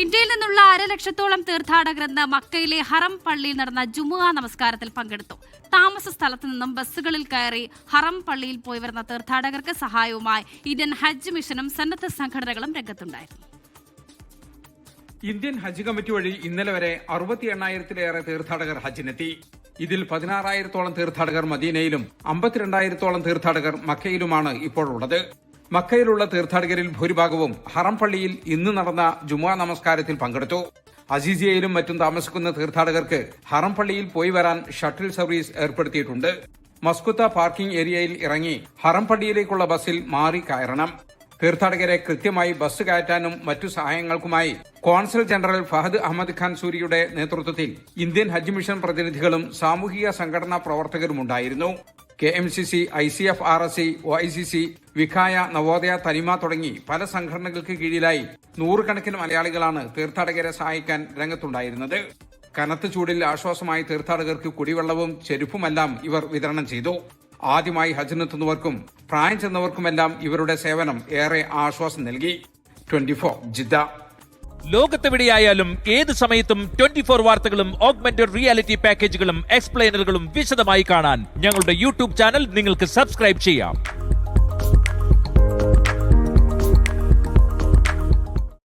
ഇന്ത്യയിൽ നിന്നുള്ള 1,00,000-ഓളം തീർത്ഥാടകർ ഇന്ന് മക്കയിലെ ഹറം പള്ളിയിൽ നടന്ന ജുമുഅ നമസ്കാരത്തിൽ പങ്കെടുത്തു. താമസ സ്ഥലത്ത് നിന്നും ബസ്സുകളിൽ കയറി ഹറം പള്ളിയിൽ പോയി വരുന്ന തീർത്ഥാടകർക്ക് സഹായവുമായി ഇന്ത്യൻ ഹജ്ജ് മിഷനും സന്നദ്ധ സംഘടനകളും രംഗത്തുണ്ടായിരുന്നു. ഇന്ത്യൻ ഹജ്ജ് കമ്മിറ്റി വഴി ഇന്നലെ വരെ 68,000-ലേറെ തീർത്ഥാടകർ ഹജ്ജിനെത്തി. ഇതിൽ 16,000-ഓളം തീർത്ഥാടകർ മദീനയിലും 52,000-ഓളം തീർത്ഥാടകർ മക്കയിലുമാണ് ഇപ്പോഴുള്ളത്. മക്കയിലുള്ള തീർത്ഥാടകരിൽ ഭൂരിഭാഗവും ഹറം പള്ളിയിൽ ഇന്ന് നടന്ന ജുമുഅ നമസ്കാരത്തിൽ പങ്കെടുത്തു. അസീസിയയിലും മറ്റും താമസിക്കുന്ന തീർത്ഥാടകർക്ക് ഹറം പള്ളിയിൽ പോയി വരാൻ ഷട്ടിൽ സർവീസ് ഏർപ്പെടുത്തിയിട്ടുണ്ട്. മസ്കുത്ത പാർക്കിംഗ് ഏരിയയിൽ ഇറങ്ങി ഹറം പള്ളിയിലേക്കുള്ള ബസ്സിൽ മാറി കയറണം. തീർത്ഥാടകരെ കൃത്യമായി ബസ് കയറ്റാനും മറ്റു സഹായങ്ങൾക്കുമായി കോൺസൽ ജനറൽ ഫഹദ് അഹമ്മദ് ഖാൻ സൂരിയുടെ നേതൃത്വത്തിൽ ഇന്ത്യൻ ഹജ്ജ് മിഷൻ പ്രതിനിധികളും സാമൂഹിക സംഘടനാ പ്രവർത്തകരുമുണ്ടായിരുന്നു. KMCC, ICF, RSC, OICC, Vikhaya, Navodaya, തനിമ തുടങ്ങി പല സംഘടനകൾക്ക് കീഴിലായി നൂറുകണക്കിന് മലയാളികളാണ് തീർത്ഥാടകരെ സഹായിക്കാൻ രംഗത്തുണ്ടായിരുന്നത്. കനത്ത ചൂടിൽ ആശ്വാസമായി തീർത്ഥാടകർക്ക് കുടിവെള്ളവും ചെരുപ്പുമെല്ലാം ഇവർ വിതരണം ചെയ്തു. ആദ്യമായി ഹജ്ജിനെത്തുന്നവർക്കും പ്രായം ചെന്നവർക്കുമെല്ലാം ഇവരുടെ സേവനം ഏറെ ആശ്വാസം നൽകി. 24 ജിദ്ദ. ലോകത്തെവിടെയായാലും ഏത് സമയത്തും 24 വാർത്തകളും ഓഗ്മെന്റഡ് റിയാലിറ്റി പാക്കേജുകളും എക്സ്പ്ലെയിനറുകളും വിശദമായി കാണാൻ ഞങ്ങളുടെ യൂട്യൂബ് ചാനൽ നിങ്ങൾക്ക് സബ്സ്ക്രൈബ് ചെയ്യാം.